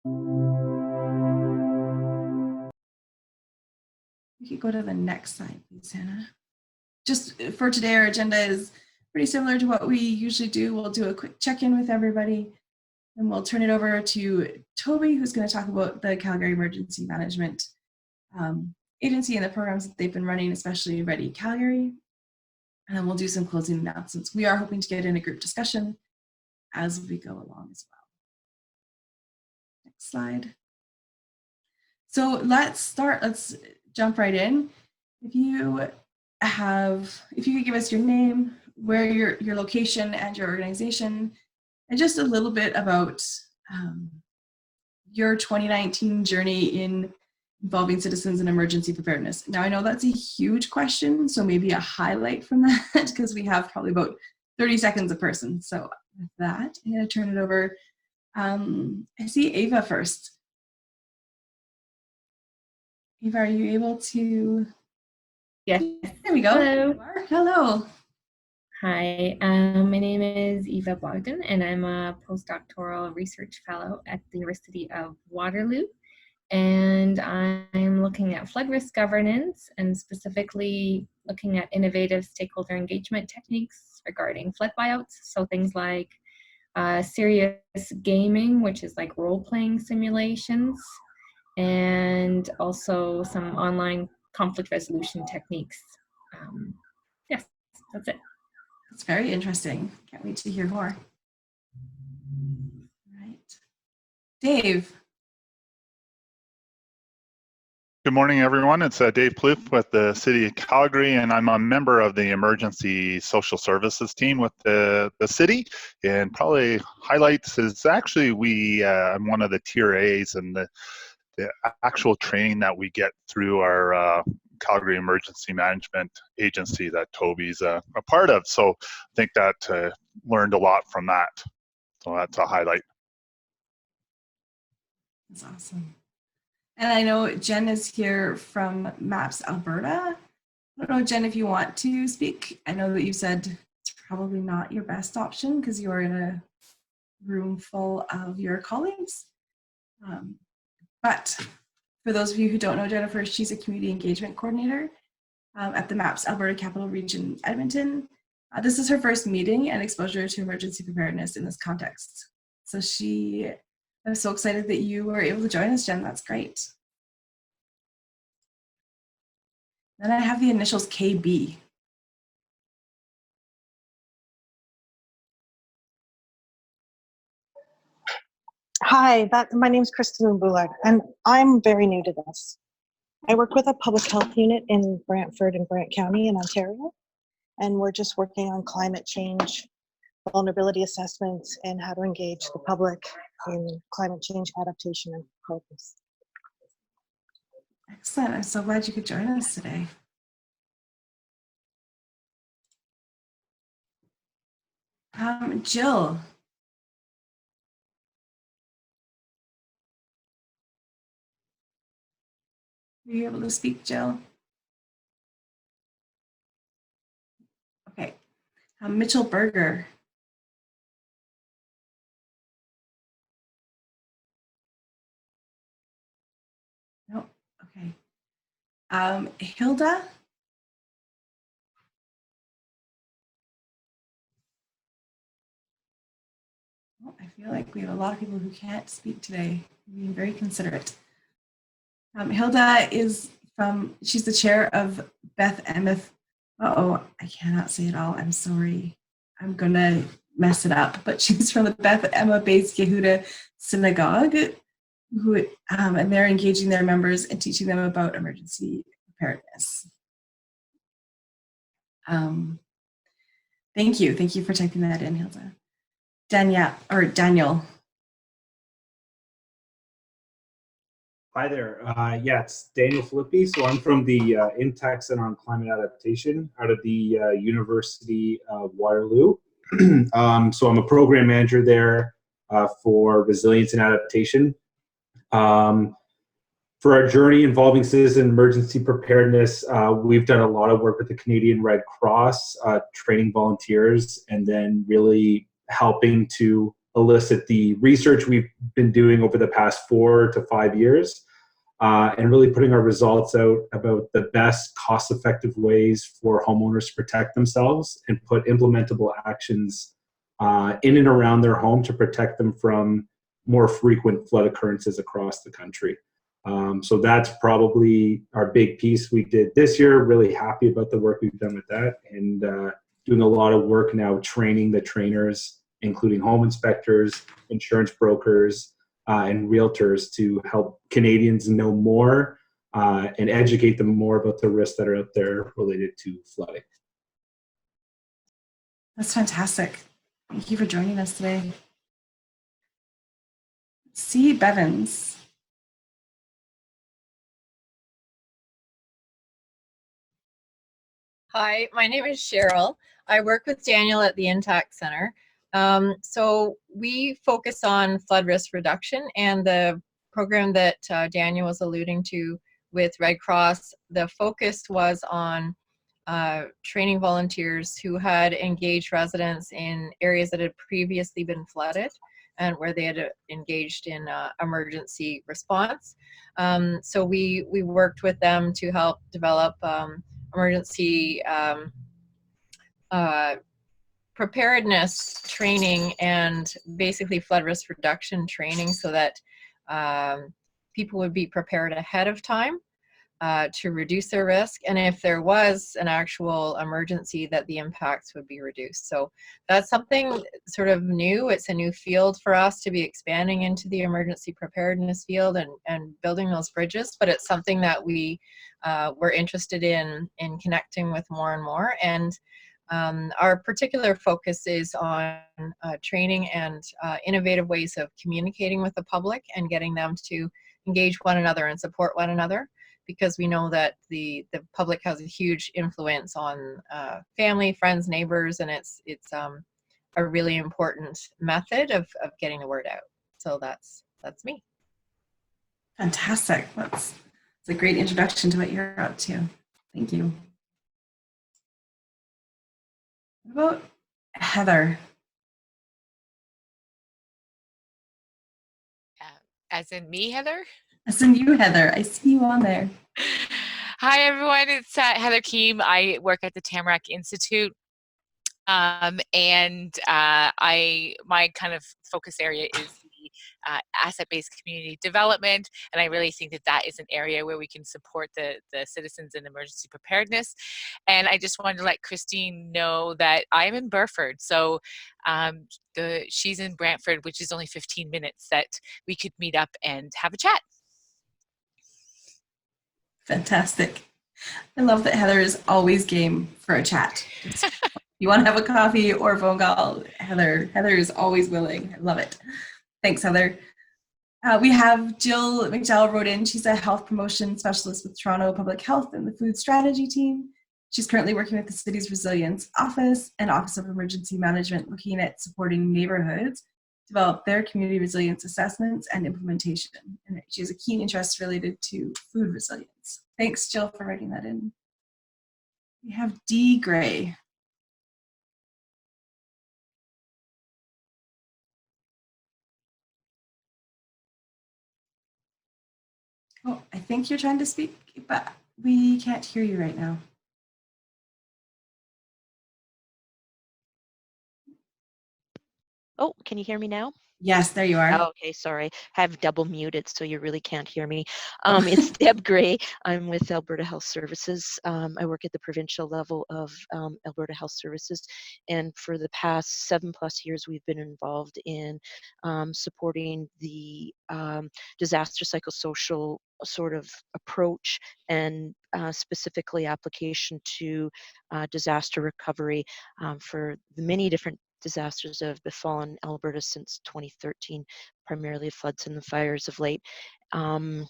You could go to the next slide, please, Hannah. Just for today, our agenda is pretty similar to what we usually do. We'll do a quick check-in with everybody, and we'll turn it over to Toby, who's going to talk about the Calgary Emergency Management Agency and the programs that they've been running, especially Ready Calgary. And then we'll do some closing announcements. We are hoping to get in a group discussion as we go along as well. Next slide. So let's jump right in. If you could give us your name, where your location and your organization, and just a little bit about your 2019 journey in involving citizens in emergency preparedness. Now, I know that's a huge question, so maybe a highlight from that, because we have probably about 30 seconds a person. So with that, I'm going to turn it over. I see Ava first. Ava, are you able to? Yes. There we go. Hello. Hello. Hi, my name is Eva Bogdan, and I'm a postdoctoral research fellow at the University of Waterloo. And I'm looking at flood risk governance and specifically looking at innovative stakeholder engagement techniques regarding flood buyouts. So things like serious gaming, which is like role-playing simulations, and also some online conflict resolution techniques. Yes, that's it. That's very interesting. Can't wait to hear more. All right. Dave. Good morning, everyone. It's Dave Plouffe with the City of Calgary, and I'm a member of the Emergency Social Services team with the city. And probably highlights is actually I'm one of the Tier A's, and the actual training that we get through our Calgary Emergency Management Agency that Toby's a part of. So I think that learned a lot from that. So that's a highlight. That's awesome. And I know Jen is here from MAPS Alberta. I don't know, Jen, if you want to speak. I know that you said it's probably not your best option because you are in a room full of your colleagues. But for those of you who don't know Jennifer, she's a community engagement coordinator at the MAPS Alberta Capital Region, Edmonton. This is her first meeting and exposure to emergency preparedness in this context. So I'm so excited that you were able to join us, Jen. That's great. Then I have the initials KB. Hi, my name is Kristen Mbulak, and I'm very new to this. I work with a public health unit in Brantford and Brant County in Ontario, and we're just working on climate change, vulnerability assessments, and how to engage the public in climate change adaptation and preparedness. Excellent. I'm so glad you could join us today. Jill. Are you able to speak, Jill? Okay. Mitchell Berger. Nope. Okay. Hilda. Well, I feel like we have a lot of people who can't speak today. You're being very considerate. Hilda she's the chair of Beth Emeth. I cannot say it all. I'm sorry. I'm gonna mess it up. But she's from the Beth Emma Beis Yehuda Synagogue, and they're engaging their members and teaching them about emergency preparedness. Thank you. Thank you for typing that in, Hilda. Daniel. Hi there. It's Daniel Filippi. So I'm from the Intact Center on Climate Adaptation out of the University of Waterloo. So I'm a program manager there for resilience and adaptation. For our journey involving citizen emergency preparedness, we've done a lot of work with the Canadian Red Cross, training volunteers, and then really helping to elicit the research we've been doing over the past 4 to 5 years, and really putting our results out about the best cost-effective ways for homeowners to protect themselves and put implementable actions in and around their home to protect them from more frequent flood occurrences across the country. So that's probably our big piece we did this year. Really happy about the work we've done with that, and doing a lot of work now training the trainers, including home inspectors, insurance brokers, and realtors to help Canadians know more and educate them more about the risks that are out there related to flooding. That's fantastic. Thank you for joining us today. C. Bevins. Hi, my name is Cheryl. I work with Daniel at the Intact Center. So we focus on flood risk reduction, and the program that Daniel was alluding to with Red Cross, the focus was on training volunteers who had engaged residents in areas that had previously been flooded and where they had engaged in emergency response. So we worked with them to help develop emergency preparedness training and basically flood risk reduction training, so that people would be prepared ahead of time to reduce their risk, and if there was an actual emergency, that the impacts would be reduced. So that's something sort of new. It's a new field for us to be expanding into the emergency preparedness field and building those bridges, but it's something that we're interested in connecting with more and more. And our particular focus is on training and innovative ways of communicating with the public and getting them to engage one another and support one another, because we know that the public has a huge influence on family, friends, neighbors, and it's a really important method of getting the word out. So that's me. Fantastic. That's a great introduction to what you're up to. Thank you. What about Heather? As in me, Heather? As in you, Heather. I see you on there. Hi, everyone. It's Heather Keem. I work at the Tamarack Institute. My kind of focus area is the asset-based community development, and I really think that that is an area where we can support the citizens in emergency preparedness. And I just wanted to let Christine know that I'm in Burford, so she's in Brantford, which is only 15 minutes, that we could meet up and have a chat. Fantastic. I love that Heather is always game for a chat. You want to have a coffee or a phone call, Heather is always willing. I love it. Thanks, Heather. We have Jill McDowell wrote in. She's a health promotion specialist with Toronto Public Health and the Food Strategy team. She's currently working with the city's Resilience Office and Office of Emergency Management, looking at supporting neighborhoods develop their community resilience assessments and implementation. And she has a keen interest related to food resilience. Thanks, Jill, for writing that in. We have Dee Gray. Oh, I think you're trying to speak, but we can't hear you right now. Oh, can you hear me now? Yes, there you are. Oh, okay, sorry. I have double muted, so you really can't hear me. It's Deb Gray. I'm with Alberta Health Services. I work at the provincial level of Alberta Health Services, and for the past 7+ years, we've been involved in supporting the disaster psychosocial sort of approach and specifically application to disaster recovery for the many different disasters that have befallen Alberta since 2013, primarily floods and the fires of late. The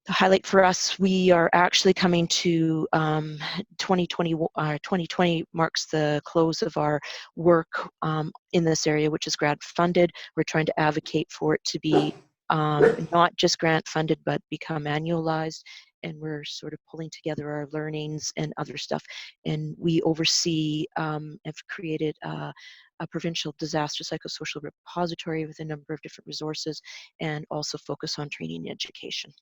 highlight for us, we are actually coming to 2020 marks the close of our work in this area, which is grant funded. We're trying to advocate for it to be not just grant funded, but become annualized. and we're sort of pulling together our learnings and other stuff. And we oversee, have created a provincial disaster psychosocial repository with a number of different resources, and also focus on training and education.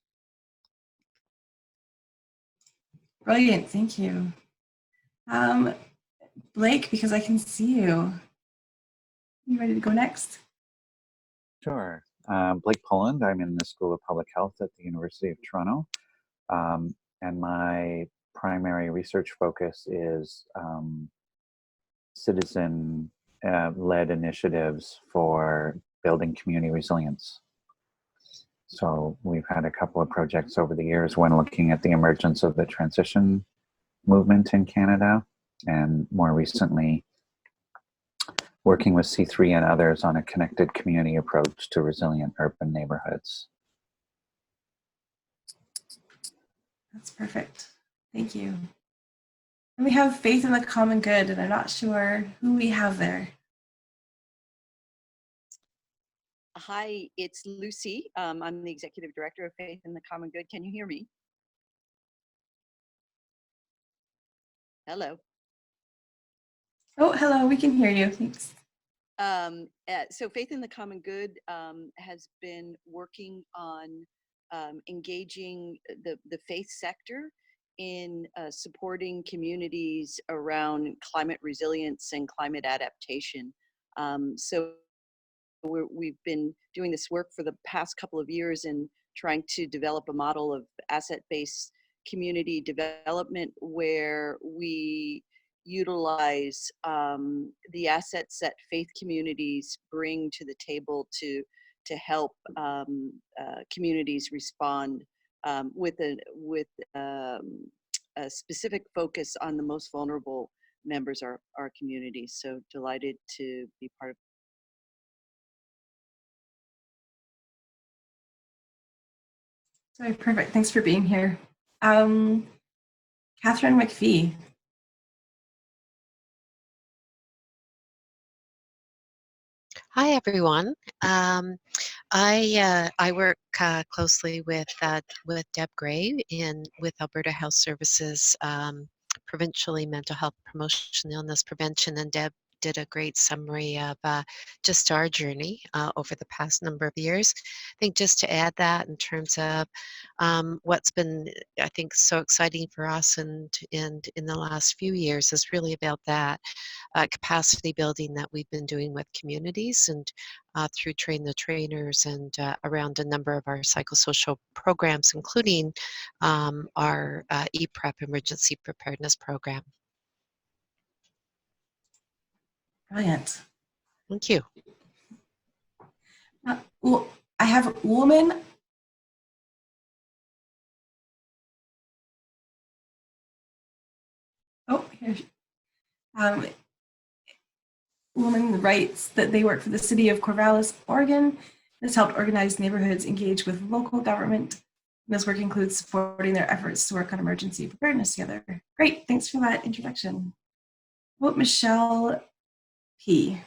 Brilliant, thank you. Blake, because I can see you. You ready to go next? Sure. Blake Poland. I'm in the School of Public Health at the University of Toronto. And my primary research focus is citizen-led initiatives for building community resilience. So we've had a couple of projects over the years, one looking at the emergence of the transition movement in Canada, and more recently working with C3 and others on a connected community approach to resilient urban neighborhoods. That's perfect. Thank you. And we have Faith in the Common Good, and I'm not sure who we have there. Hi, it's Lucy. I'm the Executive Director of Faith in the Common Good. Can you hear me? Hello. Oh, hello, we can hear you. Thanks. So Faith in the Common Good has been working on engaging the faith sector in supporting communities around climate resilience and climate adaptation. So we've been doing this work for the past couple of years and trying to develop a model of asset-based community development where we utilize the assets that faith communities bring to the table to help communities respond with a specific focus on the most vulnerable members of our community. So delighted to be part of. Sorry, perfect. Thanks for being here. Catherine McPhee. Hi, everyone. I work closely with Deb Gray with Alberta Health Services, provincially mental health promotion, illness prevention, and Deb did a great summary of just our journey over the past number of years. I think just to add that in terms of what's been, I think, so exciting for us and in the last few years is really about that capacity building that we've been doing with communities and through Train the Trainers and around a number of our psychosocial programs, including our EPREP Emergency Preparedness Program. Brilliant. Thank you. Well, I have a woman. Oh, here. Woman writes that they work for the city of Corvallis, Oregon. This helped organize neighborhoods engage with local government. This work includes supporting their efforts to work on emergency preparedness together. Great, thanks for that introduction. What Michelle P.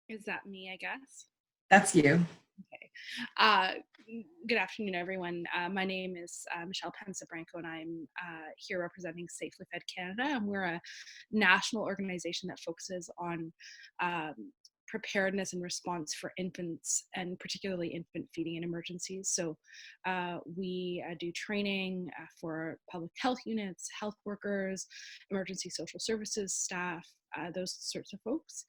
Is that me, I guess? That's you. Okay. Good afternoon, everyone. My name is Michelle Pensabranco, and I'm here representing Safely Fed Canada. And we're a national organization that focuses on preparedness and response for infants, and particularly infant feeding in emergencies. So we do training for public health units, health workers, emergency social services staff, those sorts of folks.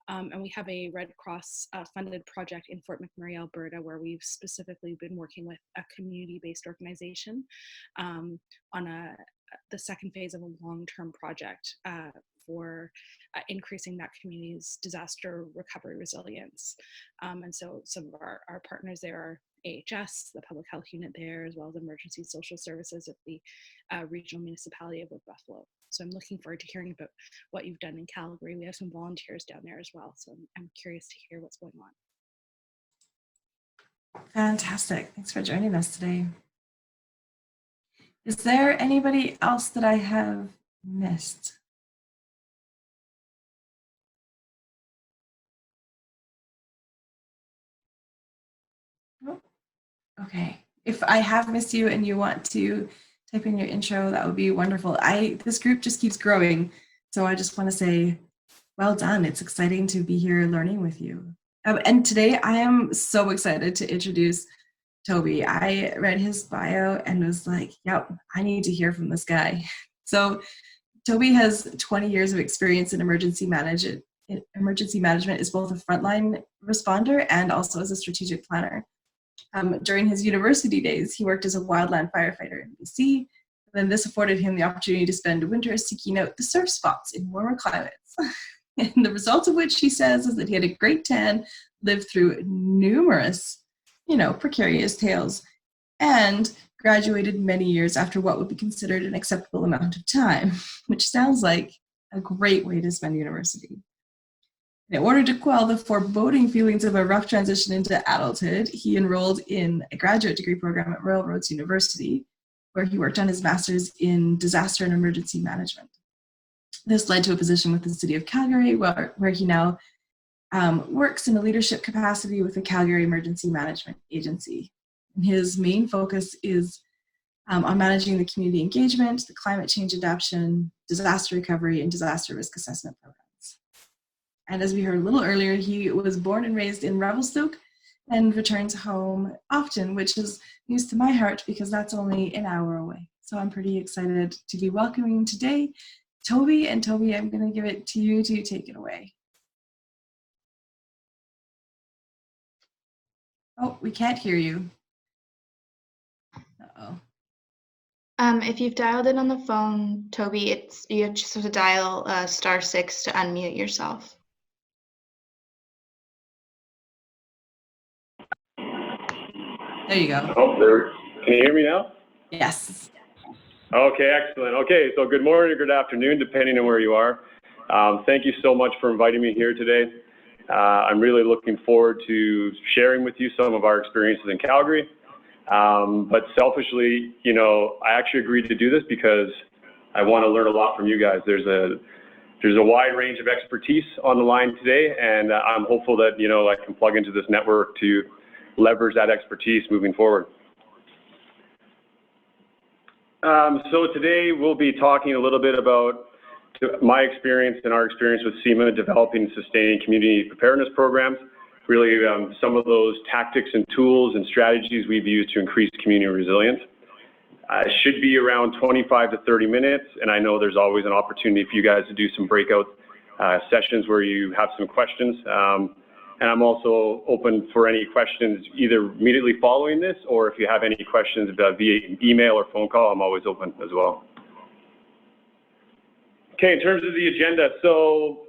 And we have a Red Cross funded project in Fort McMurray, Alberta, where we've specifically been working with a community-based organization on the second phase of a long-term project for increasing that community's disaster recovery resilience. And so some of our partners there are AHS, the public health unit there, as well as emergency social services at the regional municipality of Wood Buffalo. So I'm looking forward to hearing about what you've done in Calgary. We have some volunteers down there as well, so I'm curious to hear what's going on. Fantastic. Thanks for joining us today. Is there anybody else that I have missed? Okay. If I have missed you and you want to type in your intro, that would be wonderful. This group just keeps growing. So I just want to say, well done. It's exciting to be here learning with you. And today I am so excited to introduce Toby. I read his bio and was like, yep, I need to hear from this guy. So Toby has 20 years of experience in emergency management. Emergency management is both a frontline responder and also as a strategic planner. During his university days, he worked as a wildland firefighter in BC. Then this afforded him the opportunity to spend winters seeking out the surf spots in warmer climates. And the result of which he says is that he had a great tan, lived through numerous, precarious tales, and graduated many years after what would be considered an acceptable amount of time, which sounds like a great way to spend university. In order to quell the foreboding feelings of a rough transition into adulthood, he enrolled in a graduate degree program at Royal Roads University, where he worked on his master's in disaster and emergency management. This led to a position with the city of Calgary, where he now works in a leadership capacity with the Calgary Emergency Management Agency. And his main focus is on managing the community engagement, the climate change adaptation, disaster recovery, and disaster risk assessment programs. And as we heard a little earlier, he was born and raised in Revelstoke and returns home often, which is news to my heart because that's only an hour away. So I'm pretty excited to be welcoming today Toby. And Toby, I'm going to give it to you to take it away. Oh, we can't hear you. Uh-oh. If you've dialed in on the phone, Toby, you just have to dial *6 to unmute yourself. There you go. Oh, there. Can you hear me now? Yes. Okay, excellent. Okay, so good morning or good afternoon, depending on where you are. Thank you so much for inviting me here today. I'm really looking forward to sharing with you some of our experiences in Calgary. But selfishly, I actually agreed to do this because I want to learn a lot from you guys. There's a wide range of expertise on the line today, and I'm hopeful that, I can plug into this network to leverage that expertise moving forward. So today we'll be talking a little bit about my experience and our experience with SEMA developing and sustaining community preparedness programs, really some of those tactics and tools and strategies we've used to increase community resilience. It should be around 25 to 30 minutes, and I know there's always an opportunity for you guys to do some breakout sessions where you have some questions. And I'm also open for any questions either immediately following this, or if you have any questions via email or phone call, I'm always open as well. Okay, in terms of the agenda, so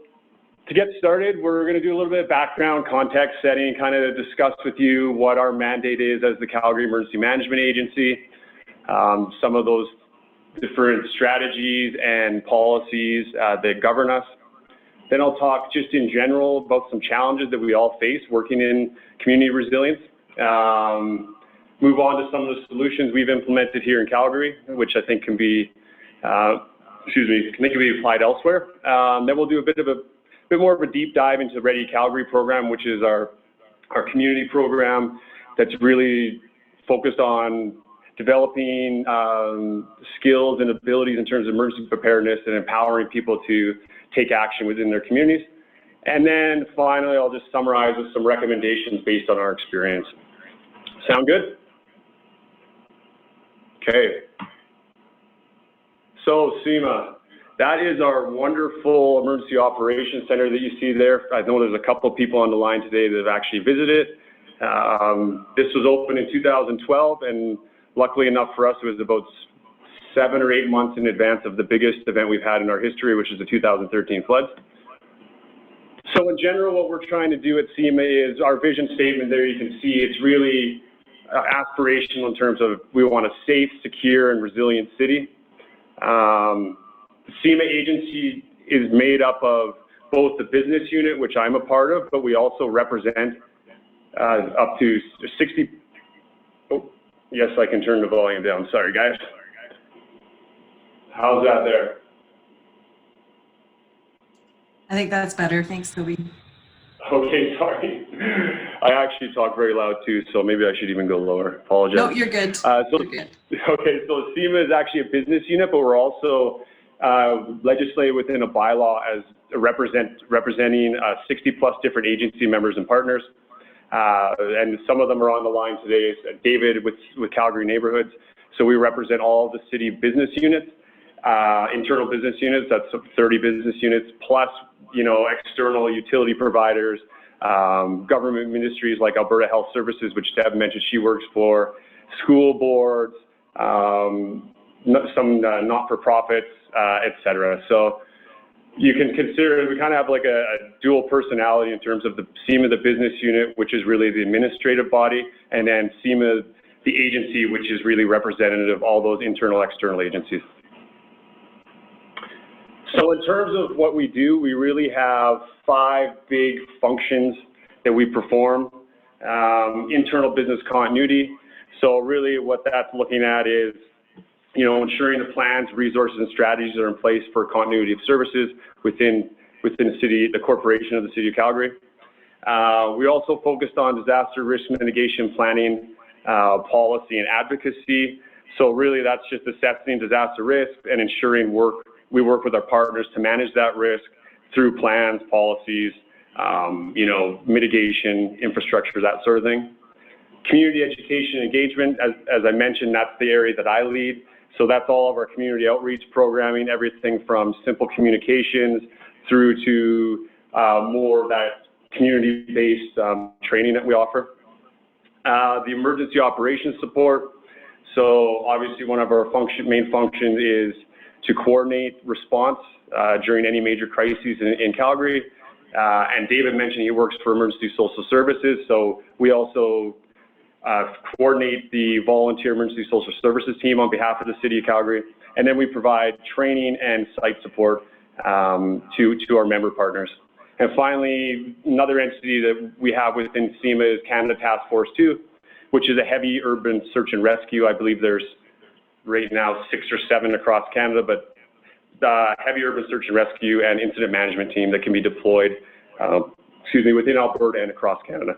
to get started, we're going to do a little bit of background, context setting, kind of discuss with you what our mandate is as the Calgary Emergency Management Agency, some of those different strategies and policies that govern us. Then I'll talk just in general about some challenges that we all face working in community resilience. Move on to some of the solutions we've implemented here in Calgary, which I think can be, applied elsewhere. Then we'll do a bit more of a deep dive into the Ready Calgary program, which is our community program that's really focused on developing skills and abilities in terms of emergency preparedness and empowering people to take action within their communities. And then finally, I'll just summarize with some recommendations based on our experience. Sound good? Okay. So SEMA, that is our wonderful emergency operations center that you see there. I know there's a couple of people on the line today that have actually visited. This was opened in 2012, and luckily enough for us, it was about 7 or 8 months in advance of the biggest event we've had in our history, which is the 2013 floods. So in general, what we're trying to do at SEMA is our vision statement there, you can see it's really aspirational in terms of we want a safe, secure, and resilient city. The SEMA agency is made up of both the business unit, which I'm a part of, but we also represent up to 60. Oh, yes, I can turn the volume down. Sorry, guys. How's that there? I think that's better. Thanks, Toby. Okay, sorry. I actually talk very loud too, so maybe I should even go lower. Apologize. No, you're good. You're good. Okay, so SEMA is actually a business unit, but we're also legislated within a bylaw as representing 60 plus different agency members and partners. And some of them are on the line today. David with Calgary Neighborhoods. So we represent all the city business units, internal business units, that's 30 business units, plus, you know, external utility providers, government ministries like Alberta Health Services, which Deb mentioned she works for, school boards, some not-for-profits, et cetera. So you can consider, we kind of have like a dual personality in terms of the SEMA, the business unit, which is really the administrative body, and then SEMA, the agency, which is really representative of all those internal, external agencies. So in terms of what we do, we really have 5 big functions that we perform. Internal business continuity. So really what that's looking at is, you know, ensuring the plans, resources, and strategies are in place for continuity of services within the city, the corporation of the City of Calgary. We also focused on disaster risk mitigation planning, policy, and advocacy. So really that's just assessing disaster risk and ensuring we work with our partners to manage that risk through plans, policies, you know, mitigation, infrastructure, that sort of thing. Community education engagement, as I mentioned, that's the area that I lead. So that's all of our community outreach programming, everything from simple communications through to more of that community-based training that we offer. The emergency operations support. So obviously one of our main functions is to coordinate response during any major crises in Calgary. And David mentioned he works for Emergency Social Services, so we also coordinate the volunteer emergency social services team on behalf of the City of Calgary, and then we provide training and site support to our member partners. And finally, another entity that we have within SEMA is Canada Task Force 2, which is a heavy urban search and rescue. I believe there's right now 6 or 7 across Canada, but the heavy urban search and rescue and incident management team that can be deployed, within Alberta and across Canada.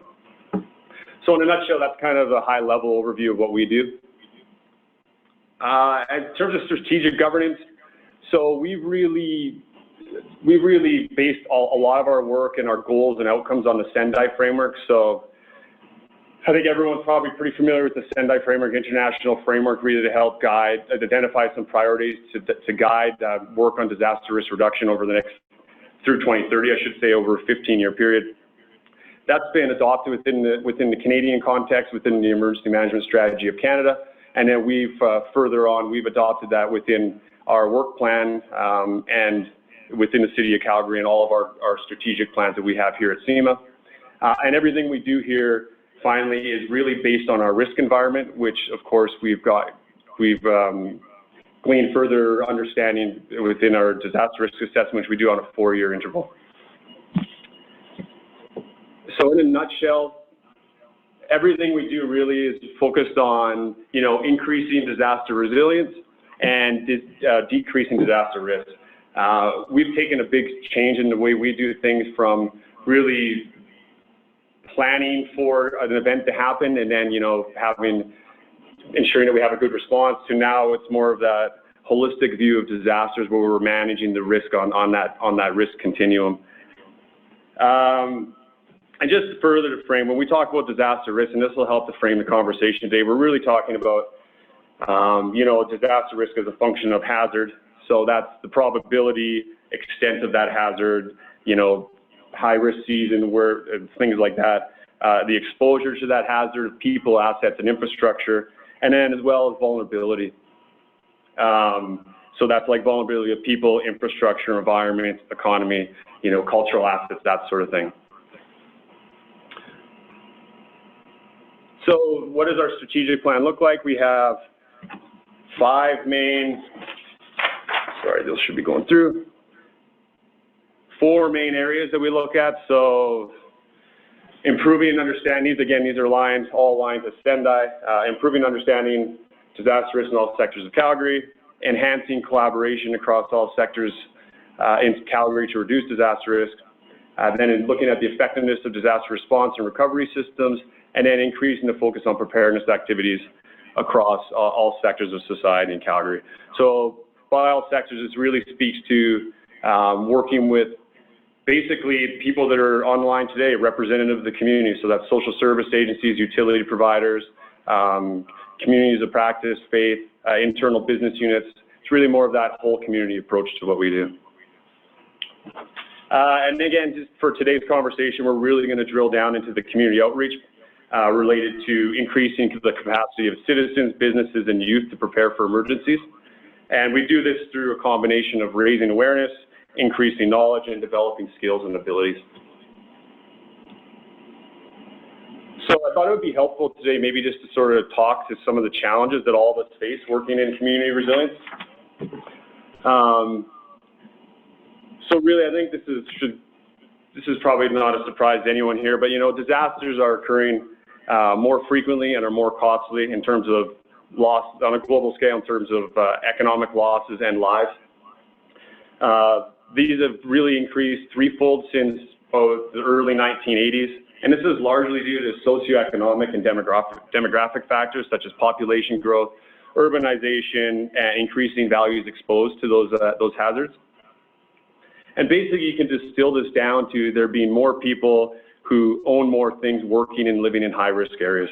So in a nutshell, that's kind of a high-level overview of what we do. In terms of strategic governance, so we've really based a lot of our work and our goals and outcomes on the Sendai framework. So I think everyone's probably pretty familiar with the Sendai framework, international framework, really to help guide, identify some priorities to guide work on disaster risk reduction over the next, through 2030, I should say, over a 15-year period. That's been adopted within the Canadian context, within the Emergency Management Strategy of Canada, and then we've we've adopted that within our work plan and within the City of Calgary and all of our strategic plans that we have here at SEMA. And everything we do here finally is really based on our risk environment, which of course we've gleaned further understanding within our disaster risk assessment, which we do on a 4-year interval. So in a nutshell, everything we do really is focused on, you know, increasing disaster resilience and decreasing disaster risk. We've taken a big change in the way we do things from really planning for an event to happen and then, you know, ensuring that we have a good response to now it's more of that holistic view of disasters where we're managing the risk on that risk continuum. And just further to frame, when we talk about disaster risk, and this will help to frame the conversation today, we're really talking about, you know, disaster risk as a function of hazard. So that's the probability, extent of that hazard, you know, high risk season, things like that, the exposure to that hazard, people, assets, and infrastructure, and then as well as vulnerability. So that's like vulnerability of people, infrastructure, environment, economy, you know, cultural assets, that sort of thing. So what does our strategic plan look like? We have 5 main, sorry, those should be going through. 4 main areas that we look at. So improving understanding, again, these are all lines of Sendai, improving understanding disaster risk in all sectors of Calgary, enhancing collaboration across all sectors in Calgary to reduce disaster risk, then in looking at the effectiveness of disaster response and recovery systems, and then increasing the focus on preparedness activities across all sectors of society in Calgary. So by all sectors, this really speaks to working with basically people that are online today, representative of the community. So that's social service agencies, utility providers, communities of practice, faith, internal business units. It's really more of that whole community approach to what we do. And again, just for today's conversation, we're really going to drill down into the community outreach related to increasing the capacity of citizens, businesses, and youth to prepare for emergencies. And we do this through a combination of raising awareness, increasing knowledge, and developing skills and abilities. So I thought it would be helpful today maybe just to sort of talk to some of the challenges that all of us face working in community resilience. So really, I think this is probably not a surprise to anyone here, but you know, disasters are occurring more frequently and are more costly in terms of loss on a global scale, in terms of economic losses and lives. These have really increased threefold since the early 1980s, and this is largely due to socioeconomic and demographic factors such as population growth, urbanization, and increasing values exposed to those hazards. And basically, you can distill this down to there being more people who own more things working and living in high-risk areas.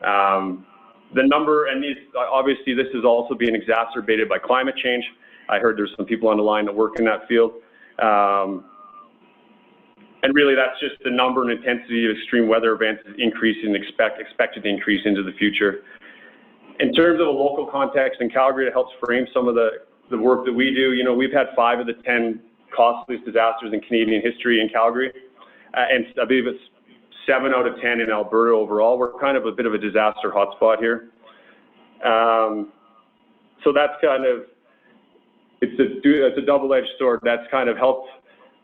The number, and obviously this is also being exacerbated by climate change. I heard there's some people on the line that work in that field. And really that's just the number and intensity of extreme weather events is increasing, expected to increase into the future. In terms of a local context in Calgary, it helps frame some of the work that we do. You know, we've had 5 of the 10 costliest disasters in Canadian history in Calgary. And I believe it's 7 out of 10 in Alberta overall. We're kind of a bit of a disaster hotspot here. So that's kind of, it's a double-edged sword. That's kind of helped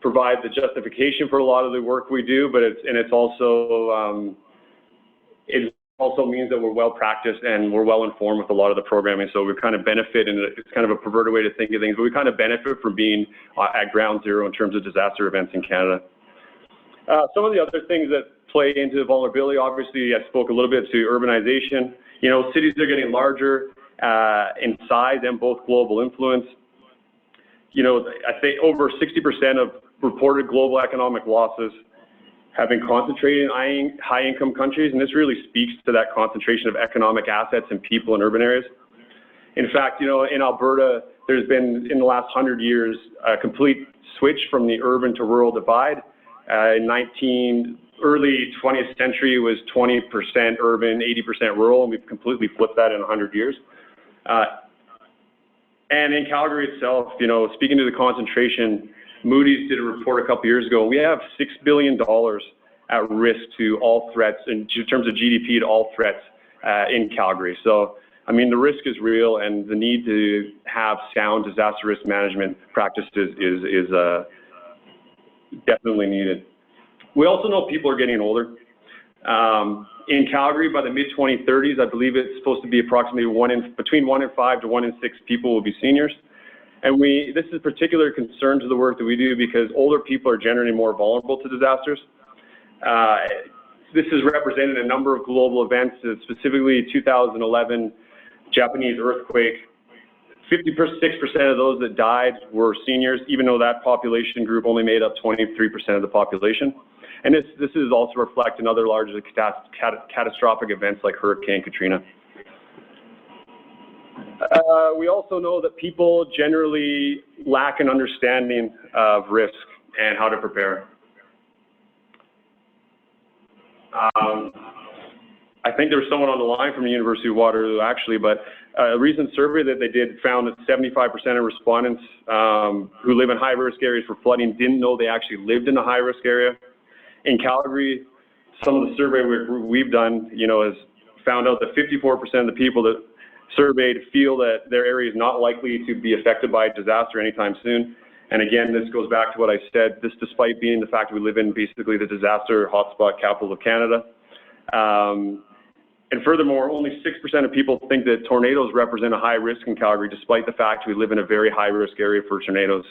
provide the justification for a lot of the work we do, but it also means that we're well practiced and we're well informed with a lot of the programming. So we kind of benefit, and it's kind of a perverted way to think of things, but we kind of benefit from being at ground zero in terms of disaster events in Canada. Some of the other things that play into vulnerability, obviously I spoke a little bit to urbanization. You know, cities are getting larger in size and both global influence. You know, I think over 60% of reported global economic losses have been concentrated in high-income countries, and this really speaks to that concentration of economic assets and people in urban areas. In fact, you know, in Alberta, there's been, in the last 100 years, a complete switch from the urban to rural divide. In early 20th century, it was 20% urban, 80% rural, and we've completely flipped that in 100 years. And in Calgary itself, you know, speaking to the concentration, Moody's did a report a couple years ago. We have $6 billion at risk to all threats in terms of GDP to all threats in Calgary. So, I mean, the risk is real, and the need to have sound disaster risk management practices is definitely needed. We also know people are getting older. In Calgary, by the mid-2030s, I believe it's supposed to be approximately between 1 in 5 to 1 in 6 people will be seniors. And this is a particular concern to the work that we do because older people are generally more vulnerable to disasters. This is represented in a number of global events, specifically 2011 Japanese earthquake. 56% of those that died were seniors, even though that population group only made up 23% of the population. And this is also reflected in other larger catastrophic events like Hurricane Katrina. We also know that people generally lack an understanding of risk and how to prepare. I think there was someone on the line from the University of Waterloo actually, but a recent survey that they did found that 75% of respondents who live in high-risk areas for flooding didn't know they actually lived in a high-risk area. In Calgary, some of the survey we've done, you know, has found out that 54% of the people that surveyed feel that their area is not likely to be affected by a disaster anytime soon. And again, this goes back to what I said, this despite being the fact that we live in basically the disaster hotspot capital of Canada. And furthermore, only 6% of people think that tornadoes represent a high risk in Calgary, despite the fact we live in a very high risk area for tornadoes.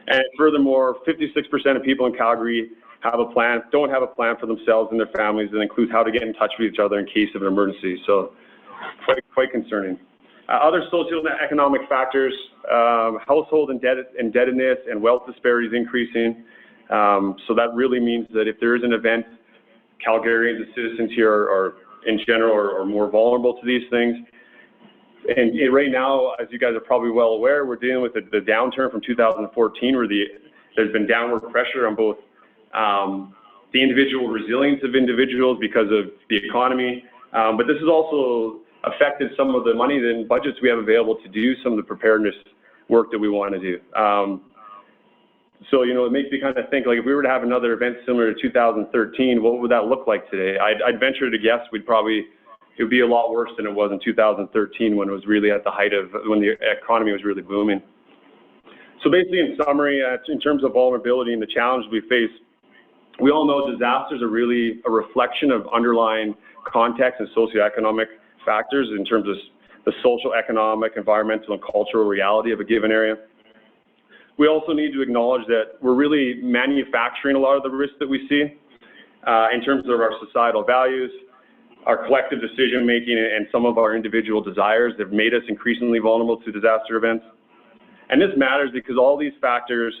And furthermore, 56% of people in Calgary don't have a plan for themselves and their families that includes how to get in touch with each other in case of an emergency. So quite concerning. Other socioeconomic factors, household indebtedness and wealth disparities increasing. So that really means that if there is an event, Calgarians, the citizens here are in general are more vulnerable to these things. And right now, as you guys are probably well aware, we're dealing with the downturn from 2014 where there's been downward pressure on both the individual resilience of individuals because of the economy, but this has also affected some of the money and budgets we have available to do some of the preparedness work that we want to do. So, it makes me kind of think, like, if we were to have another event similar to 2013, what would that look like today? I'd venture to guess it would be a lot worse than it was in 2013 when it was really at the height of, when the economy was really booming. So basically, in summary, in terms of vulnerability and the challenges we face, we all know disasters are really a reflection of underlying context and socioeconomic factors in terms of the social, economic, environmental, and cultural reality of a given area. We also need to acknowledge that we're really manufacturing a lot of the risks that we see in terms of our societal values, our collective decision-making, and some of our individual desires that have made us increasingly vulnerable to disaster events. And this matters because all these factors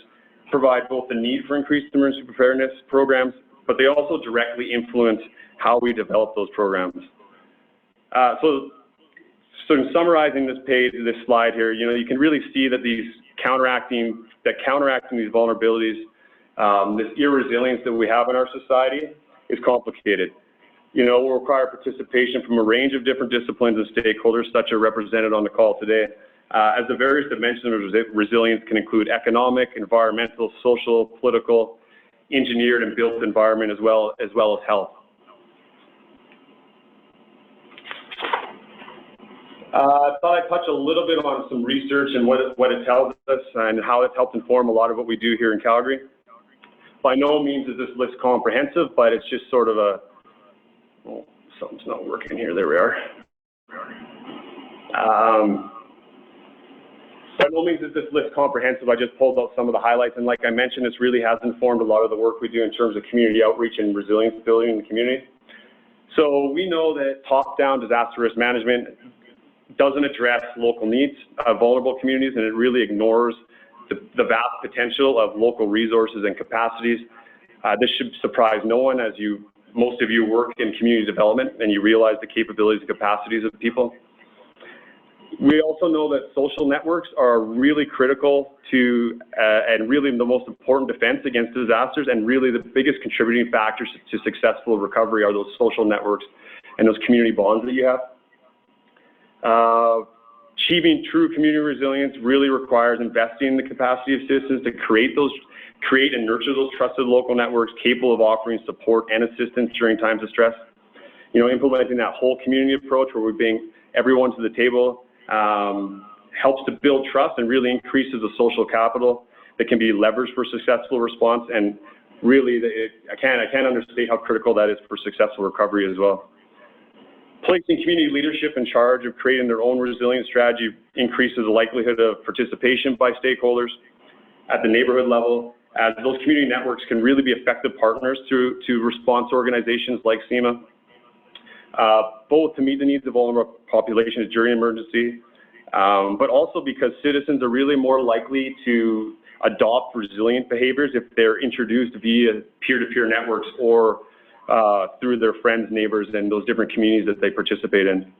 provide both the need for increased emergency preparedness programs, but they also directly influence how we develop those programs. So in summarizing this slide here, you can really see that counteracting these vulnerabilities, this irresilience that we have in our society is complicated. Will require participation from a range of different disciplines and stakeholders, such are represented on the call today, as the various dimensions of resilience can include economic, environmental, social, political, engineered and built environment, as well as health. I thought I'd touch a little bit on some research and what it tells us and how it's helped inform a lot of what we do here in Calgary. By no means is this list comprehensive, but it's just sort of something's not working here. There we are. By no means is this list comprehensive. I just pulled out some of the highlights, and like I mentioned, this really has informed a lot of the work we do in terms of community outreach and resilience building in the community. So we know that top-down disaster risk management doesn't address local needs of vulnerable communities, and it really ignores the vast potential of local resources and capacities. This should surprise no one, as most of you work in community development and you realize the capabilities and capacities of people. We also know that social networks are really critical to and really the most important defense against disasters, and really the biggest contributing factors to successful recovery are those social networks and those community bonds that you have. Achieving true community resilience really requires investing in the capacity of citizens to create and nurture those trusted local networks capable of offering support and assistance during times of stress. Implementing that whole community approach where we bring everyone to the table helps to build trust and really increases the social capital that can be leveraged for successful response. And really, I can't understate how critical that is for successful recovery as well. Placing community leadership in charge of creating their own resilience strategy increases the likelihood of participation by stakeholders at the neighborhood level, as those community networks can really be effective partners to response organizations like SEMA, both to meet the needs of vulnerable populations during emergency, but also because citizens are really more likely to adopt resilient behaviors if they're introduced via peer-to-peer networks or through their friends, neighbors, and those different communities that they participate in.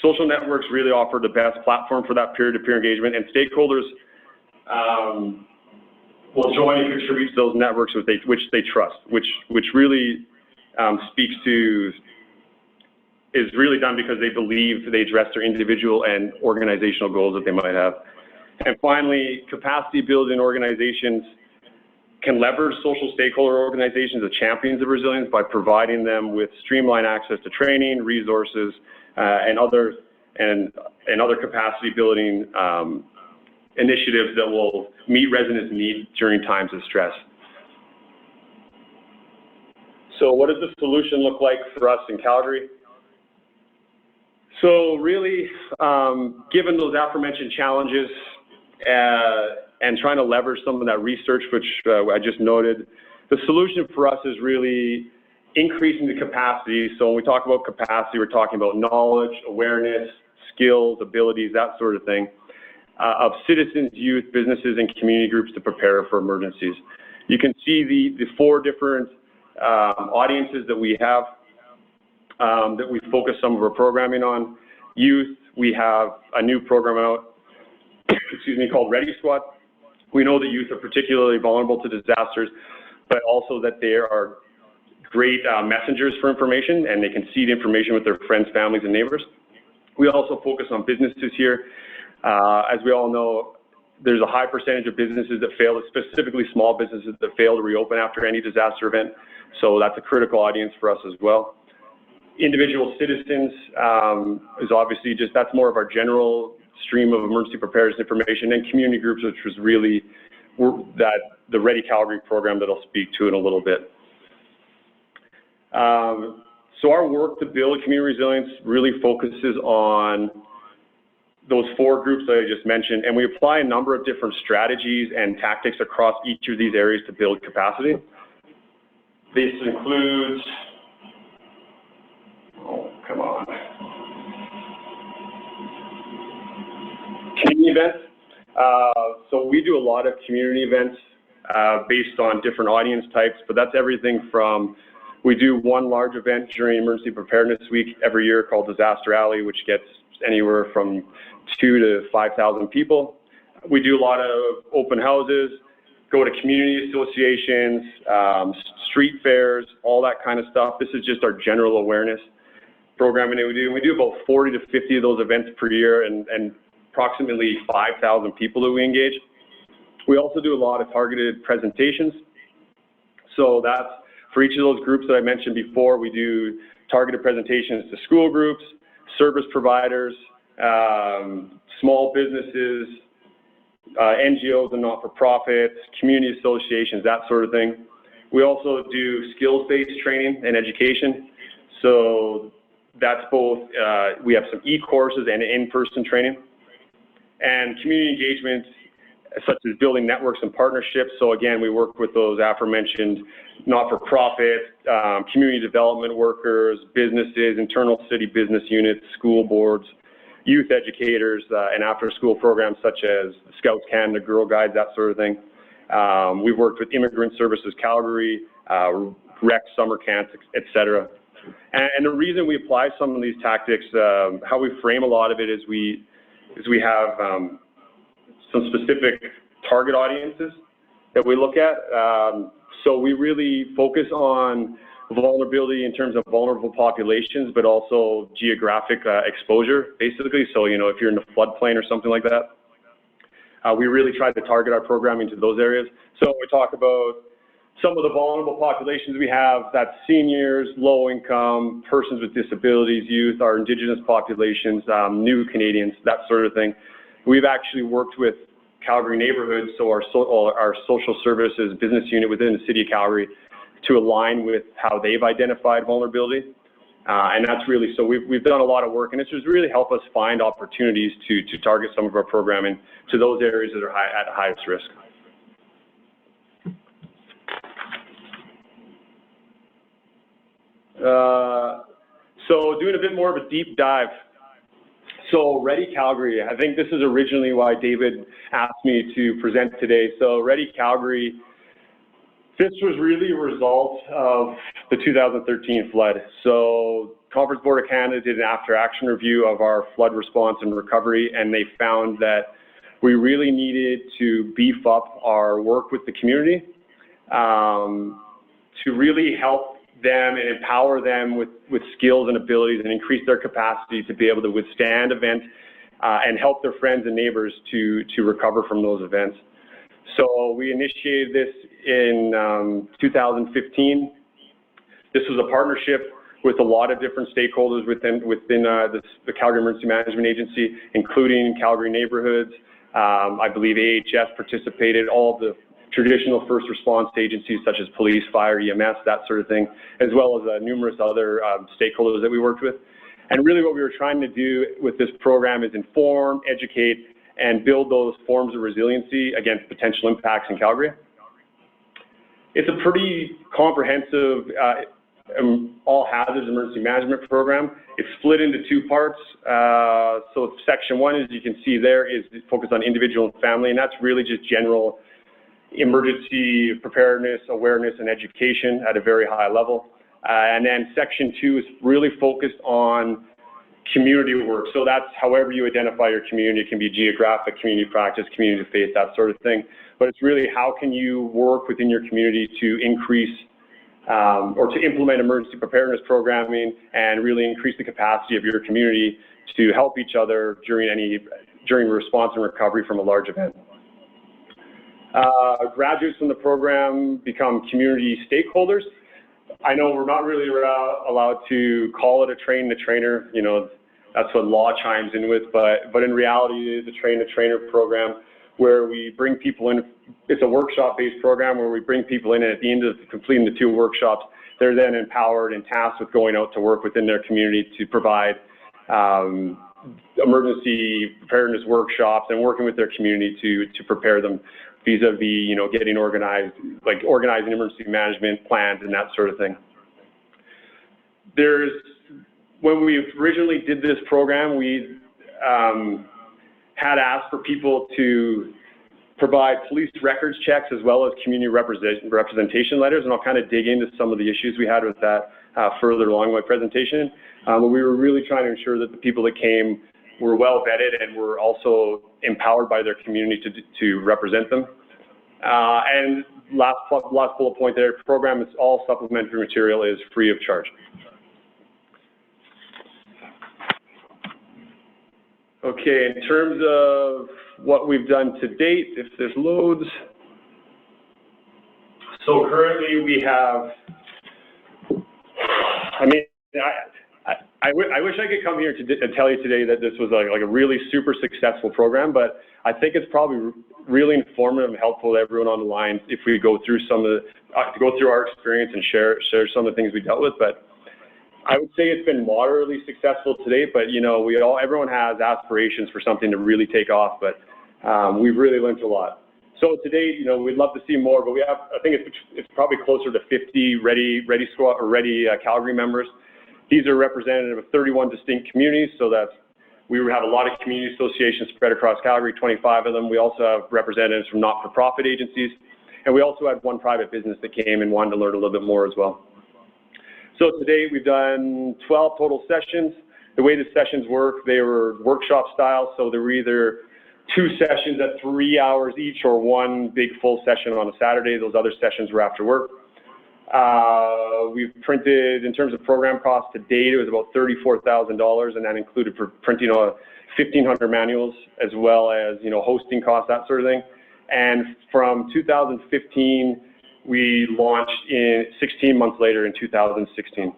Social networks really offer the best platform for that peer-to-peer engagement, and stakeholders will join and contribute to those networks which they trust, which really speaks to, is really done because they believe they address their individual and organizational goals that they might have. And finally, capacity building organizations can leverage social stakeholder organizations as champions of resilience by providing them with streamlined access to training, resources, and other capacity building initiatives that will meet residents' needs during times of stress. So what does the solution look like for us in Calgary? So really, given those aforementioned challenges, and trying to leverage some of that research, which I just noted. The solution for us is really increasing the capacity. So when we talk about capacity, we're talking about knowledge, awareness, skills, abilities, that sort of thing, of citizens, youth, businesses, and community groups to prepare for emergencies. You can see the 4 different audiences that we have, that we focus some of our programming on. Youth, we have a new program out, excuse me, called Ready Squad. We know that youth are particularly vulnerable to disasters, but also that they are great messengers for information, and they can seed information with their friends, families, and neighbors. We also focus on businesses here. As we all know, there's a high percentage of businesses that fail, specifically small businesses that fail to reopen after any disaster event. So that's a critical audience for us as well. Individual citizens is obviously just, that's more of our general stream of emergency preparedness information, and community groups, which was really the Ready Calgary program that I'll speak to in a little bit. So our work to build community resilience really focuses on those 4 groups that I just mentioned, and we apply a number of different strategies and tactics across each of these areas to build capacity. This includes, oh, come on, community events. So we do a lot of community events based on different audience types, but that's everything from, we do one large event during Emergency Preparedness Week every year called Disaster Alley, which gets anywhere from 2,000 to 5,000 people. We do a lot of open houses, go to community associations, street fairs, all that kind of stuff. This is just our general awareness programming that we do. We do about 40 to 50 of those events per year, and approximately 5,000 people that we engage. We also do a lot of targeted presentations. So that's for each of those groups that I mentioned before. We do targeted presentations to school groups, service providers, small businesses, NGOs and not-for-profits, community associations, that sort of thing. We also do skills-based training and education. So that's both, we have some e-courses and in-person training. And community engagement, such as building networks and partnerships. So again, we work with those aforementioned not-for-profit, community development workers, businesses, internal city business units, school boards, youth educators, and after-school programs such as Scouts Canada, Girl Guides, that sort of thing. We've worked with Immigrant Services Calgary, rec summer camps, etc. And the reason we apply some of these tactics, how we frame a lot of it is we have some specific target audiences that we look at. So we really focus on vulnerability in terms of vulnerable populations, but also geographic exposure, basically. So, you know, if you're in the floodplain or something like that, we really try to target our programming to those areas. So we talk about some of the vulnerable populations we have, that's seniors, low income, persons with disabilities, youth, our Indigenous populations, new Canadians, that sort of thing. We've actually worked with Calgary neighborhoods, so our social services business unit within the city of Calgary, to align with how they've identified vulnerability. And that's really, so we've done a lot of work, and it's just really helped us find opportunities to target some of our programming to those areas that are at highest risk. So doing a bit more of a deep dive. So Ready Calgary, I think this is originally why David asked me to present today. So Ready Calgary, this was really a result of the 2013 flood. So Conference Board of Canada did an after-action review of our flood response and recovery, and they found that we really needed to beef up our work with the community to really help them and empower them with skills and abilities and increase their capacity to be able to withstand events and help their friends and neighbors to recover from those events. So we initiated this in 2015. This was a partnership with a lot of different stakeholders within the Calgary Emergency Management Agency, including Calgary neighborhoods. I believe AHS participated, all of the traditional first response agencies such as police, fire, EMS, that sort of thing, as well as numerous other stakeholders that we worked with. And really what we were trying to do with this program is inform, educate, and build those forms of resiliency against potential impacts in Calgary. It's a pretty comprehensive all hazards emergency management program. It's split into two parts. So section one, as you can see there, is focused on individual and family, and that's really just general emergency preparedness, awareness, and education at a very high level. And then section two is really focused on community work. So that's however you identify your community. It can be geographic, community practice, community faith, that sort of thing. But it's really how can you work within your community to increase or to implement emergency preparedness programming and really increase the capacity of your community to help each other during response and recovery from a large event. Graduates from the program become community stakeholders. I know we're not really allowed to call it a train the trainer, you know, that's what law chimes in with, but in reality it is a train the trainer program where we bring people in. It's a workshop-based program where we bring people in, and at the end of completing the 2 workshops, they're then empowered and tasked with going out to work within their community to provide emergency preparedness workshops and working with their community to prepare them vis-a-vis, you know, getting organized, like organizing emergency management plans and that sort of thing. When we originally did this program, we had asked for people to provide police records checks as well as community representation letters, and I'll kind of dig into some of the issues we had with that further along in my presentation. But we were really trying to ensure that the people that came were well vetted and were also empowered by their community to represent them. And last bullet point there, program is all supplementary material is free of charge. Okay, in terms of what we've done to date, if this loads. So currently we have, I mean, I wish I could come here and tell you today that this was like a really super successful program, but I think it's probably really informative and helpful to everyone on the line if we go through some of the, go through our experience and share some of the things we dealt with. But I would say it's been moderately successful to date, but you know, everyone has aspirations for something to really take off, but we've really learned a lot. So to date, you know, we'd love to see more, but we have, I think it's probably closer to 50 ready squad or ready Calgary members. These are representative of 31 distinct communities, so that we have a lot of community associations spread across Calgary, 25 of them. We also have representatives from not-for-profit agencies, and we also had one private business that came and wanted to learn a little bit more as well. So today we've done 12 total sessions. The way the sessions work, they were workshop style, so there were either 2 sessions at 3 hours each or 1 big full session on a Saturday. Those other sessions were after work. We've printed, in terms of program costs to date, it was about $34,000, and that included printing 1,500 manuals as well as, you know, hosting costs, that sort of thing. And from 2015, we launched in 16 months later in 2016.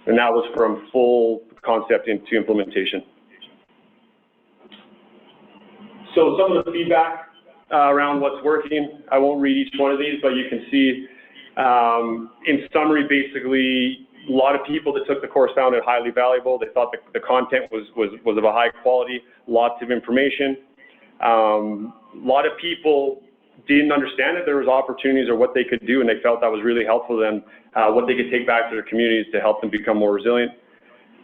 And that was from full concept into implementation. So some of the feedback around what's working, I won't read each one of these, but you can see in summary, basically, a lot of people that took the course found it highly valuable. They thought the content was of a high quality, lots of information. A lot of people didn't understand that there was opportunities or what they could do, and they felt that was really helpful to them, what they could take back to their communities to help them become more resilient.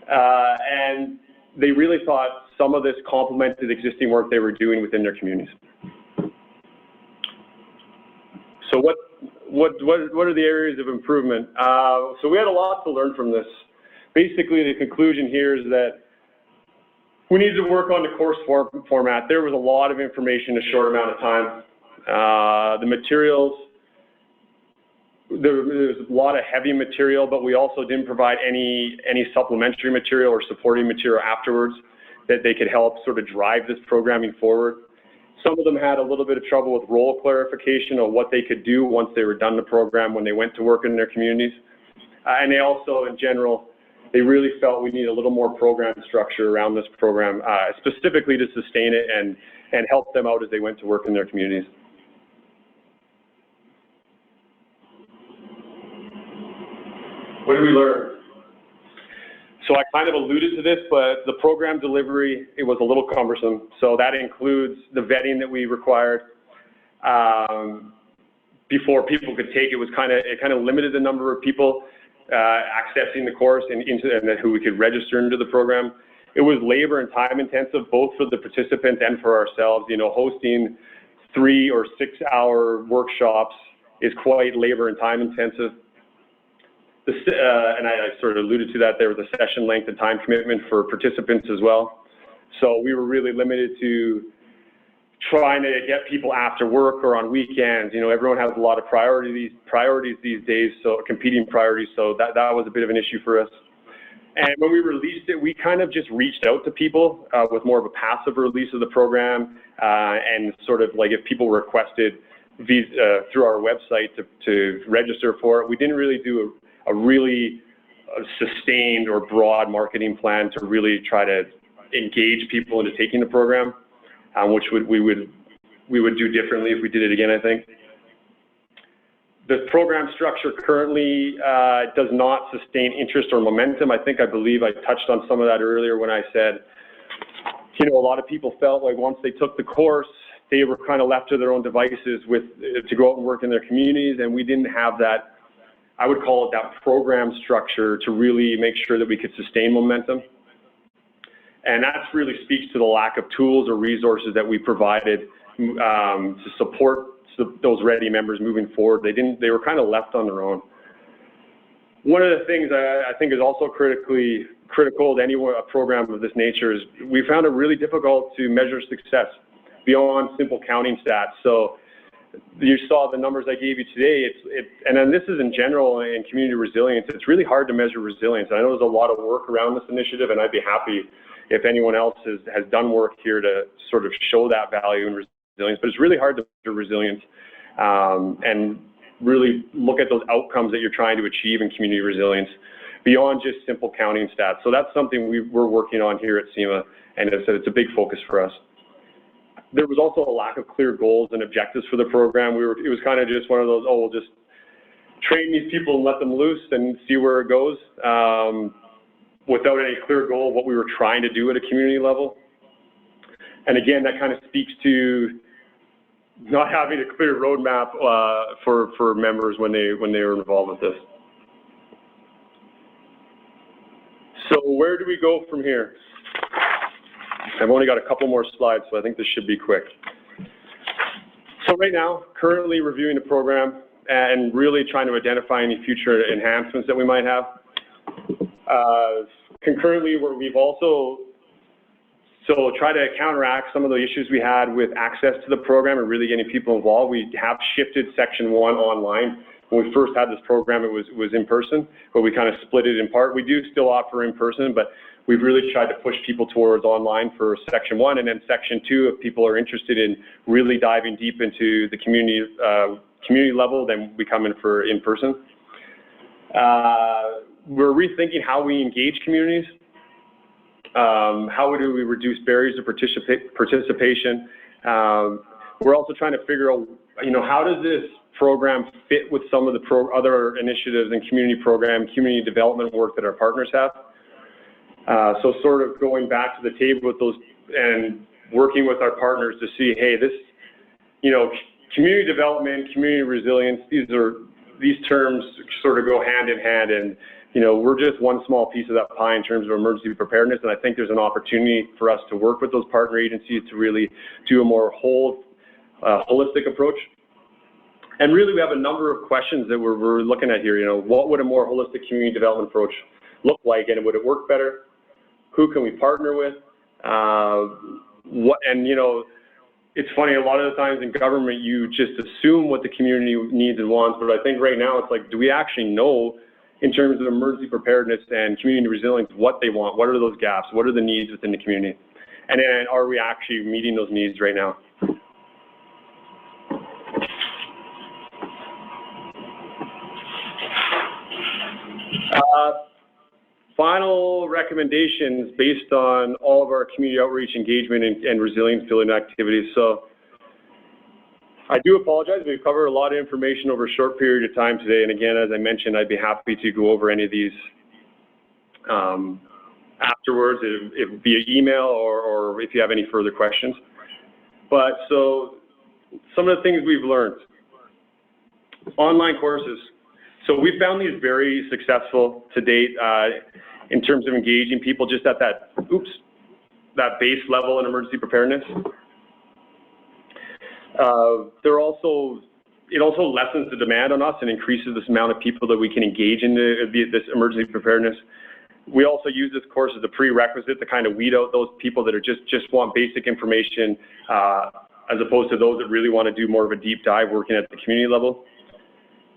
And they really thought some of this complemented existing work they were doing within their communities. So what are the areas of improvement? So we had a lot to learn from this. Basically, the conclusion here is that we needed to work on the course format. There was a lot of information in a short amount of time. The materials, there was a lot of heavy material, but we also didn't provide any supplementary material or supporting material afterwards that they could help sort of drive this programming forward. Some of them had a little bit of trouble with role clarification of what they could do once they were done the program when they went to work in their communities. And they also, in general, they really felt we need a little more program structure around this program, specifically to sustain it and help them out as they went to work in their communities. What did we learn? So I kind of alluded to this, but the program delivery, it was a little cumbersome. So that includes the vetting that we required. Before people could take it, it kind of limited the number of people accessing the course and who we could register into the program. It was labor and time intensive, both for the participants and for ourselves. You know, hosting 3 or 6 hour workshops is quite labor and time intensive. And I sort of alluded to that there with the session length and time commitment for participants as well. So we were really limited to trying to get people after work or on weekends. You know, everyone has a lot of priorities these days, so competing priorities. So that was a bit of an issue for us. And when we released it, we kind of just reached out to people with more of a passive release of the program, and sort of like if people requested through our website to register for it. We didn't really do a really sustained or broad marketing plan to really try to engage people into taking the program, which we would do differently if we did it again, I think. The program structure currently does not sustain interest or momentum. I believe I touched on some of that earlier when I said, you know, a lot of people felt like once they took the course, they were kind of left to their own devices to go out and work in their communities, and we didn't have that, I would call it that program structure to really make sure that we could sustain momentum. And that really speaks to the lack of tools or resources that we provided to support those ready members moving forward. They were kind of left on their own. One of the things I think is also critical to a program of this nature is we found it really difficult to measure success beyond simple counting stats. So you saw the numbers I gave you today, and then this is in general in community resilience, it's really hard to measure resilience. I know there's a lot of work around this initiative, and I'd be happy if anyone else has done work here to sort of show that value in resilience, but it's really hard to measure resilience and really look at those outcomes that you're trying to achieve in community resilience beyond just simple counting stats. So that's something we're working on here at SEMA, and as I said, it's a big focus for us. There was also a lack of clear goals and objectives for the program. It was kind of just one of those, we'll just train these people and let them loose and see where it goes, without any clear goal of what we were trying to do at a community level. And again, that kind of speaks to not having a clear roadmap for members when they were involved with this. So where do we go from here? I've only got a couple more slides, so I think this should be quick. So right now, currently reviewing the program and really trying to identify any future enhancements that we might have. Concurrently, we've also try to counteract some of the issues we had with access to the program and really getting people involved. We have shifted Section 1 online. When we first had this program, it was in person, but we kind of split it in part. We do still offer in person, but we've really tried to push people towards online for Section 1, and then Section 2, if people are interested in really diving deep into the community level, then we come in for in person. We're rethinking how we engage communities. How do we reduce barriers to participation? We're also trying to figure out, how does this program fit with some of the other initiatives and community development work that our partners have. So sort of going back to the table with those and working with our partners to see, hey, this, community development, community resilience, these terms sort of go hand in hand, and we're just one small piece of that pie in terms of emergency preparedness, and I think there's an opportunity for us to work with those partner agencies to really do a more holistic approach. And really, we have a number of questions that we're looking at here. What would a more holistic community development approach look like, and would it work better? Who can we partner with? It's funny, a lot of the times in government, you just assume what the community needs and wants, but I think right now it's like, do we actually know in terms of emergency preparedness and community resilience what they want? What are those gaps? What are the needs within the community? And then are we actually meeting those needs right now? Final recommendations based on all of our community outreach, engagement, and resilience building activities. So I do apologize. We've covered a lot of information over a short period of time today. And again, as I mentioned, I'd be happy to go over any of these afterwards, via email or if you have any further questions. But so some of the things we've learned. Online courses. So we found these very successful to date in terms of engaging people just at that base level in emergency preparedness. It also lessens the demand on us and increases this amount of people that we can engage in this emergency preparedness. We also use this course as a prerequisite to kind of weed out those people that are just want basic information as opposed to those that really want to do more of a deep dive working at the community level.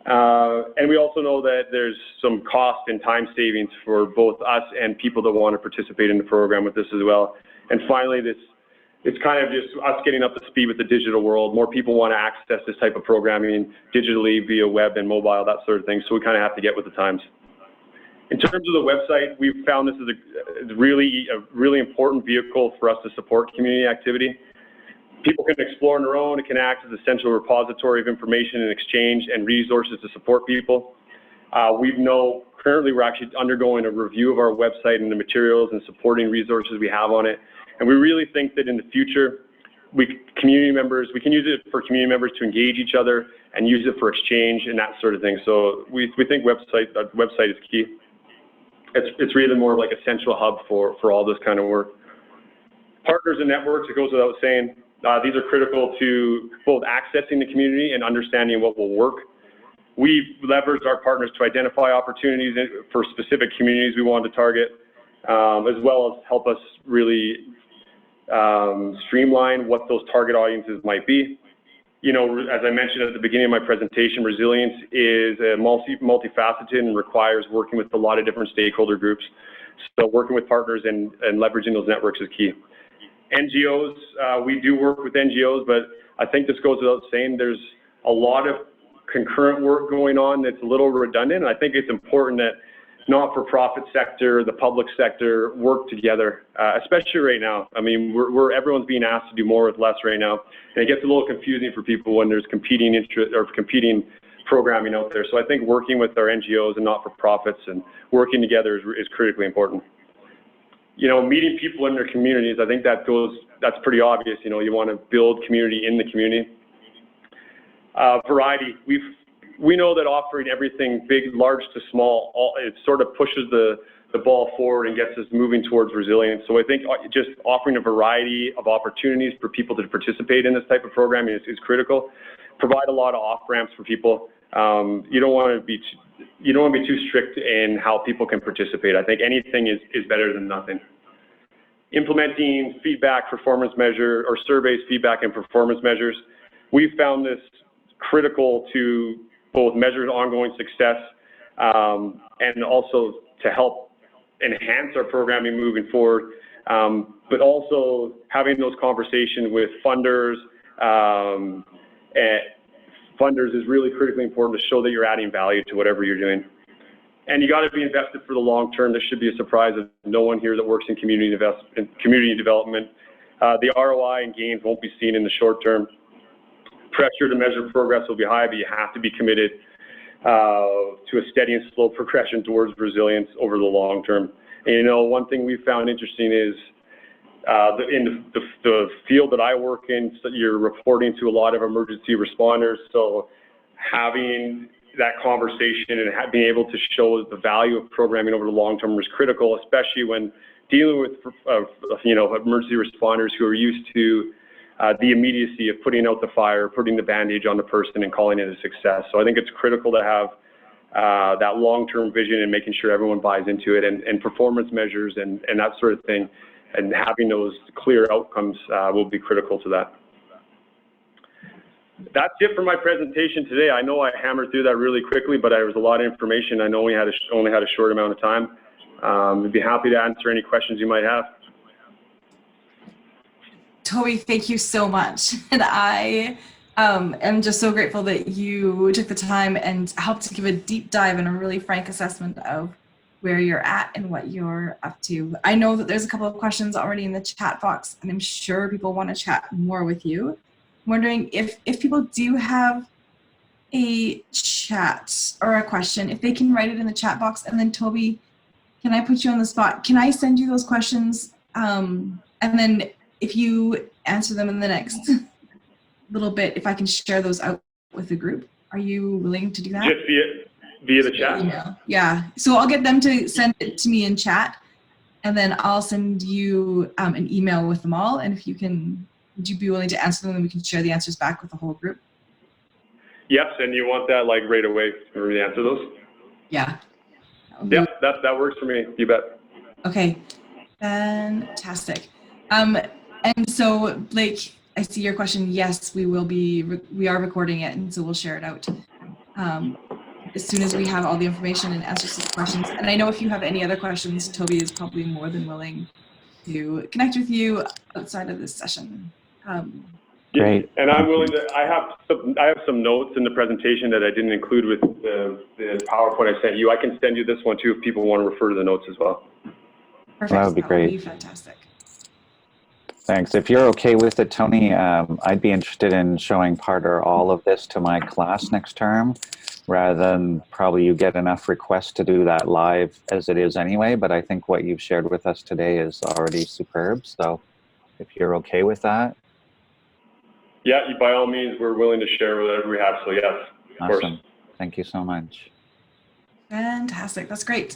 And we also know that there's some cost and time savings for both us and people that want to participate in the program with this as well. And finally, it's kind of just us getting up to speed with the digital world. More people want to access this type of programming digitally via web and mobile, that sort of thing. So we kind of have to get with the times. In terms of the website, we've found this is a really important vehicle for us to support community activity. People can explore on their own. It can act as a central repository of information and exchange and resources to support people. Currently we're actually undergoing a review of our website and the materials and supporting resources we have on it. And we really think that in the future, we can use it for community members to engage each other and use it for exchange and that sort of thing. So we think the website is key. It's really more like a central hub for all this kind of work. Partners and networks, it goes without saying, these are critical to both accessing the community and understanding what will work. We've leveraged our partners to identify opportunities for specific communities we want to target, as well as help us really streamline what those target audiences might be. You know, as I mentioned at the beginning of my presentation, resilience is multifaceted and requires working with a lot of different stakeholder groups. So working with partners and leveraging those networks is key. NGOs, we do work with NGOs, but I think this goes without saying, there's a lot of concurrent work going on that's a little redundant. And I think it's important that not-for-profit sector, the public sector work together, especially right now. I mean, everyone's being asked to do more with less right now, and it gets a little confusing for people when there's competing programming out there. So I think working with our NGOs and not-for-profits and working together is critically important. You know, meeting people in their communities, I think that's pretty obvious. You know, you want to build community in the community. Variety. We know that offering everything big, large to small, it sort of pushes the ball forward and gets us moving towards resilience. So I think just offering a variety of opportunities for people to participate in this type of programming is critical. Provide a lot of off-ramps for people. You don't want to be too strict in how people can participate. I think anything is better than nothing. Implementing feedback, performance measure, or surveys, feedback, and performance measures. We've found this critical to both measure ongoing success and also to help enhance our programming moving forward, but also having those conversations with funders. Funders is really critically important to show that you're adding value to whatever you're doing. And you got to be invested for the long term. This should be a surprise of no one here that works in community development. The ROI and gains won't be seen in the short term. Pressure to measure progress will be high, but you have to be committed to a steady and slow progression towards resilience over the long term. And you know, one thing we found interesting is in the field that I work in, so you're reporting to a lot of emergency responders. So having that conversation and being able to show the value of programming over the long term is critical, especially when dealing with emergency responders who are used to the immediacy of putting out the fire, putting the bandage on the person and calling it a success. So I think it's critical to have that long-term vision and making sure everyone buys into it, and performance measures and that sort of thing, and having those clear outcomes will be critical to that. That's it for my presentation today. I know I hammered through that really quickly, but there was a lot of information. I know we only had a short amount of time. We'd be happy to answer any questions you might have. Toby, thank you so much. And I am just so grateful that you took the time and helped to give a deep dive and a really frank assessment of where you're at and what you're up to. I know that there's a couple of questions already in the chat box, and I'm sure people want to chat more with you. I'm wondering if people do have a chat or a question, if they can write it in the chat box, and then Toby, can I put you on the spot? Can I send you those questions? And then if you answer them in the next little bit, if I can share those out with the group, are you willing to do that? Just via the chat? Email. Yeah. So I'll get them to send it to me in chat, and then I'll send you an email with them all. And if you can, would you be willing to answer them, and we can share the answers back with the whole group? Yes, and you want that like right away for me to answer those? Yeah. Yeah, that works for me. You bet. Okay. Fantastic. And so, Blake, I see your question. Yes, we are recording it, and so we'll share it out as soon as we have all the information and answers to the questions. And I know if you have any other questions, Toby is probably more than willing to connect with you outside of this session. Great. And I'm willing to. I have some notes in the presentation that I didn't include with the PowerPoint I sent you. I can send you this one too if people want to refer to the notes as well. Perfect. That would be great. That would be fantastic. Thanks. If you're okay with it, Tony, I'd be interested in showing part or all of this to my class next term, rather than probably you get enough requests to do that live as it is anyway. But I think what you've shared with us today is already superb. So if you're okay with that. Yeah, by all means, we're willing to share whatever we have. So yes, of course. Awesome. Thank you so much. Fantastic. That's great.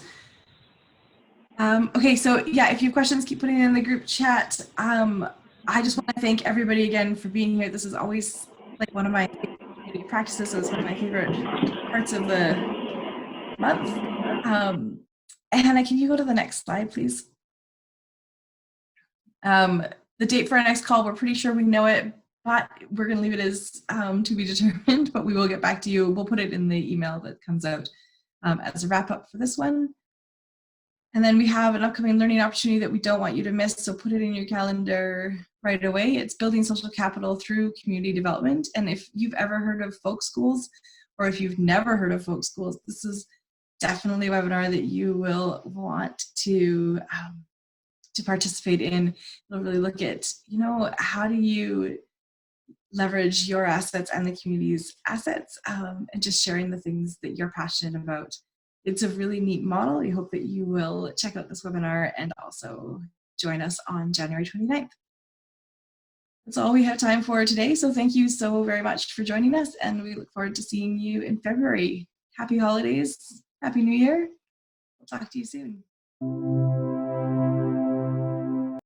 Okay, so yeah, if you have questions, keep putting it in the group chat. I just want to thank everybody again for being here. This is always like one of my community practices, so it's one of my favorite parts of the month. Hannah, can you go to the next slide, please? The date for our next call, we're pretty sure we know it, but we're going to leave it as to be determined, but we will get back to you. We'll put it in the email that comes out as a wrap up for this one. And then we have an upcoming learning opportunity that we don't want you to miss, so put it in your calendar right away. It's building social capital through community development. And if you've ever heard of folk schools, or if you've never heard of folk schools, this is definitely a webinar that you will want to participate in. It'll really look at, you know, how do you leverage your assets and the community's assets, and just sharing the things that you're passionate about. It's a really neat model. We hope that you will check out this webinar and also join us on January 29th. That's all we have time for today. So thank you so very much for joining us, and we look forward to seeing you in February. Happy holidays. Happy New Year. We'll talk to you soon.